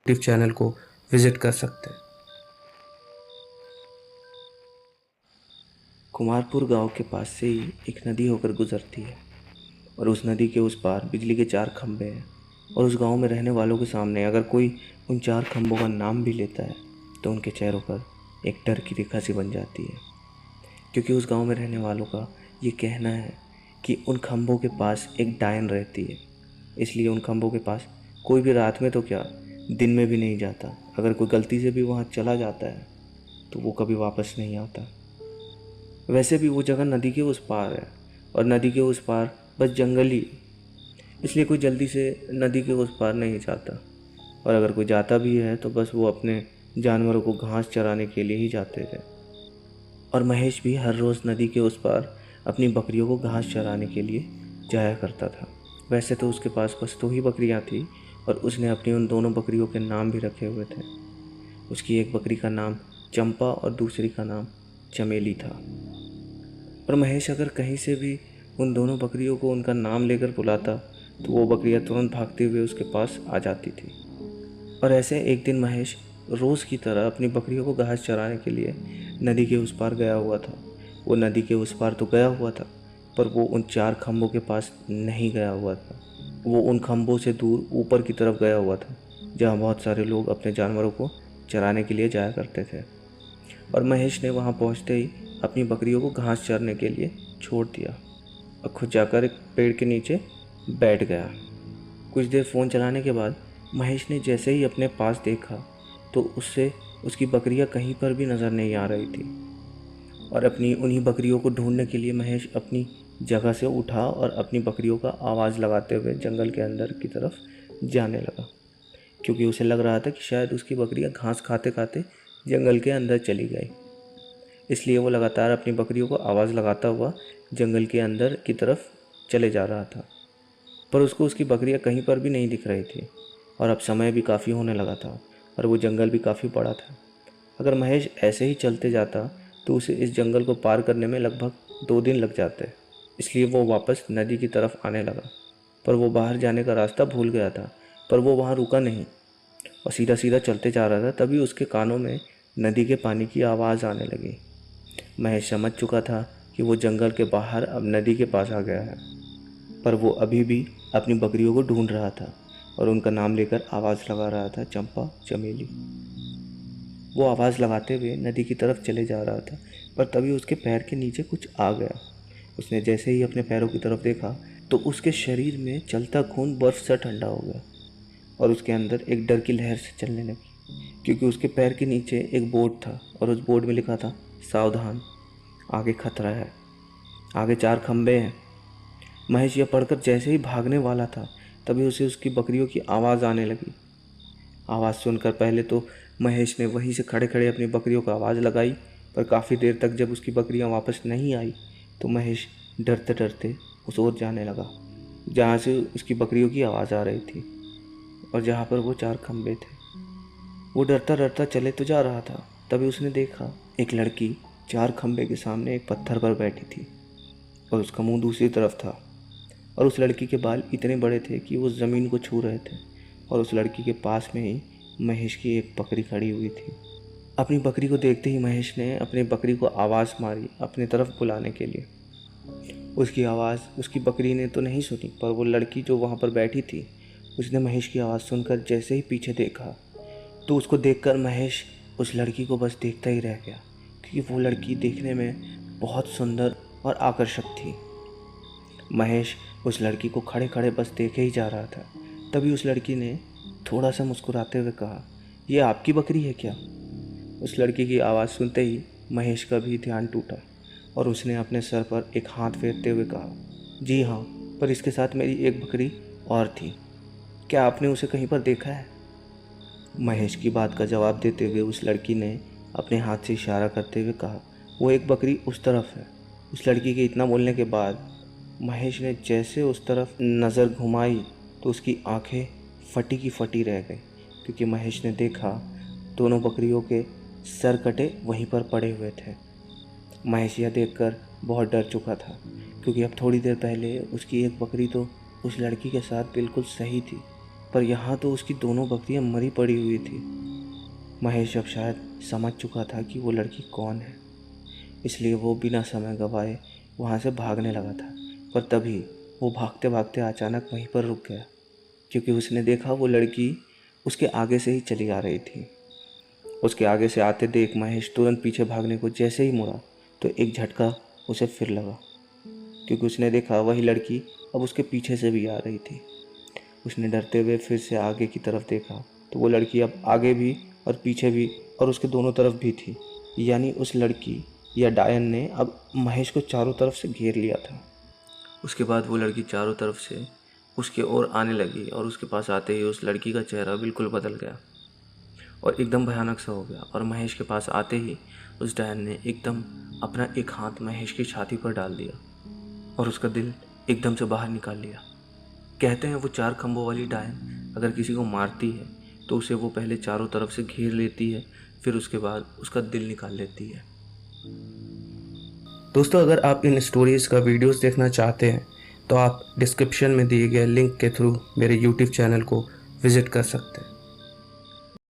YouTube channel को visit कर सकते हैं। कुमारपुर गांव के पास से ही एक नदी होकर गुजरती है और उस नदी के उस पार बिजली के 4 खंभे हैं। और उस गांव में रहने वालों के सामने अगर कोई उन 4 खंभों का नाम भी लेता है तो उनके चेहरों पर एक डर की रेखा सी बन जाती है, क्योंकि उस गांव में रहने वालों का ये कहना है कि उन खंभों के पास एक डायन रहती है। इसलिए उन खंभों के पास कोई भी रात में तो क्या, दिन में भी नहीं जाता। अगर कोई गलती से भी वहाँ चला जाता है तो वो कभी वापस नहीं आता। वैसे भी वो जगह नदी के उस पार है और नदी के उस पार बस जंगल ही, इसलिए कोई जल्दी से नदी के उस पार नहीं जाता। और अगर कोई जाता भी है तो बस वो अपने जानवरों को घास चराने के लिए ही जाते थे। और महेश भी हर रोज़ नदी के उस पार अपनी बकरियों को घास चराने के लिए जाया करता था। वैसे तो उसके पास बस 2 ही बकरियां थी और उसने अपनी उन दोनों बकरियों के नाम भी रखे हुए थे। उसकी एक बकरी का नाम चंपा और दूसरी का नाम चमेली था। पर महेश अगर कहीं से भी उन दोनों बकरियों को उनका नाम लेकर बुलाता तो वो बकरियां तुरंत भागते हुए उसके पास आ जाती थी। और ऐसे एक दिन महेश रोज़ की तरह अपनी बकरियों को घास चराने के लिए नदी के उस पार गया हुआ था। वो नदी के उस पार तो गया हुआ था, पर वो उन 4 खंभों के पास नहीं गया हुआ था। वो उन खंभों से दूर ऊपर की तरफ गया हुआ था, जहाँ बहुत सारे लोग अपने जानवरों को चराने के लिए जाया करते थे। और महेश ने वहाँ पहुँचते ही अपनी बकरियों को घास चरने के लिए छोड़ दिया और खुद जाकर एक पेड़ के नीचे बैठ गया। कुछ देर फ़ोन चलाने के बाद महेश ने जैसे ही अपने पास देखा तो उससे उसकी बकरियां कहीं पर भी नज़र नहीं आ रही थी। और अपनी उन्हीं बकरियों को ढूंढने के लिए महेश अपनी जगह से उठा और अपनी बकरियों का आवाज़ लगाते हुए जंगल के अंदर की तरफ जाने लगा, क्योंकि उसे लग रहा था कि शायद उसकी बकरियां घास खाते खाते जंगल के अंदर चली गई। इसलिए वो लगातार अपनी बकरियों को आवाज़ लगाता हुआ जंगल के अंदर की तरफ चले जा रहा था। पर उसको उसकी बकरियां कहीं पर भी नहीं दिख रही थी और अब समय भी काफ़ी होने लगा था और वो जंगल भी काफ़ी बड़ा था। अगर महेश ऐसे ही चलते जाता तो उसे इस जंगल को पार करने में लगभग 2 दिन लग जाते। इसलिए वो वापस नदी की तरफ आने लगा, पर वो बाहर जाने का रास्ता भूल गया था। पर वो वहाँ रुका नहीं और सीधा सीधा चलते जा रहा था। तभी उसके कानों में नदी के पानी की आवाज़ आने लगी। महेश समझ चुका था कि वो जंगल के बाहर अब नदी के पास आ गया है, पर वो अभी भी अपनी बकरियों को ढूंढ रहा था और उनका नाम लेकर आवाज़ लगा रहा था, चंपा, चमेली। वो आवाज़ लगाते हुए नदी की तरफ चले जा रहा था, पर तभी उसके पैर के नीचे कुछ आ गया। उसने जैसे ही अपने पैरों की तरफ देखा तो उसके शरीर में चलता खून बर्फ़ सा ठंडा हो गया और उसके अंदर एक डर की लहर से चलने लगी, क्योंकि उसके पैर के नीचे एक बोर्ड था और उस बोर्ड में लिखा था, सावधान, आगे खतरा है, आगे 4 खंबे हैं। महेश यह पढ़कर जैसे ही भागने वाला था तभी उसे उसकी बकरियों की आवाज़ आने लगी। आवाज़ सुनकर पहले तो महेश ने वहीं से खड़े खड़े अपनी बकरियों को आवाज़ लगाई, पर काफ़ी देर तक जब उसकी बकरियां वापस नहीं आई तो महेश डरते डरते उस ओर जाने लगा जहाँ से उसकी बकरियों की आवाज़ आ रही थी और जहाँ पर वो 4 खंबे थे। वो डरता डरता चले तो जा रहा था, तभी उसने देखा एक लड़की 4 खंबे के सामने एक पत्थर पर बैठी थी और उसका मुंह दूसरी तरफ था। और उस लड़की के बाल इतने बड़े थे कि वो ज़मीन को छू रहे थे और उस लड़की के पास में ही महेश की एक बकरी खड़ी हुई थी। अपनी बकरी को देखते ही महेश ने अपनी बकरी को आवाज़ मारी अपनी तरफ बुलाने के लिए। उसकी आवाज़ उसकी बकरी ने तो नहीं सुनी, पर वो लड़की जो वहाँ पर बैठी थी उसने महेश की आवाज़ सुनकर जैसे ही पीछे देखा तो उसको देखकर महेश उस लड़की को बस देखता ही रह गया, क्योंकि वो लड़की देखने में बहुत सुंदर और आकर्षक थी। महेश उस लड़की को खड़े खड़े बस देखे ही जा रहा था। तभी उस लड़की ने थोड़ा सा मुस्कुराते हुए कहा, ये आपकी बकरी है क्या? उस लड़की की आवाज़ सुनते ही महेश का भी ध्यान टूटा और उसने अपने सर पर एक हाथ फेरते हुए कहा, जी हाँ, पर इसके साथ मेरी एक बकरी और थी। क्या आपने उसे कहीं पर देखा है? महेश की बात का जवाब देते हुए उस लड़की ने अपने हाथ से इशारा करते हुए कहा, वो एक बकरी उस तरफ है। उस लड़की के इतना बोलने के बाद महेश ने जैसे उस तरफ नज़र घुमाई तो उसकी आंखें फटी की फटी रह गई, क्योंकि महेश ने देखा दोनों बकरियों के सर कटे वहीं पर पड़े हुए थे। महेश यह देखकर बहुत डर चुका था, क्योंकि अब थोड़ी देर पहले उसकी एक बकरी तो उस लड़की के साथ बिल्कुल सही थी, पर यहाँ तो उसकी दोनों बकरियाँ मरी पड़ी हुई थी। महेश अब शायद समझ चुका था कि वो लड़की कौन है, इसलिए वो बिना समय गंवाए वहाँ से भागने लगा था। पर तभी वो भागते भागते अचानक वहीं पर रुक गया, क्योंकि उसने देखा वो लड़की उसके आगे से ही चली आ रही थी। उसके आगे से आते देख महेश तुरंत पीछे भागने को जैसे ही मुड़ा तो एक झटका उसे फिर लगा, क्योंकि उसने देखा वही लड़की अब उसके पीछे से भी आ रही थी। उसने डरते हुए फिर से आगे की तरफ देखा तो वो लड़की अब आगे भी और पीछे भी और उसके दोनों तरफ भी थी। यानी उस लड़की या डायन ने अब महेश को चारों तरफ से घेर लिया था। उसके बाद वो लड़की चारों तरफ से उसके ओर आने लगी और उसके पास आते ही उस लड़की का चेहरा बिल्कुल बदल गया और एकदम भयानक सा हो गया। और महेश के पास आते ही उस डायन ने एकदम अपना एक हाथ महेश की छाती पर डाल दिया और उसका दिल एकदम से बाहर निकाल लिया। कहते हैं वो 4 खंभों वाली डायन अगर किसी को मारती है तो उसे वो पहले चारों तरफ से घेर लेती है, फिर उसके बाद उसका दिल निकाल लेती है। दोस्तों, अगर आप इन स्टोरीज़ का वीडियोस देखना चाहते हैं तो आप डिस्क्रिप्शन में दिए गए लिंक के थ्रू मेरे यूट्यूब चैनल को विज़िट कर सकते हैं।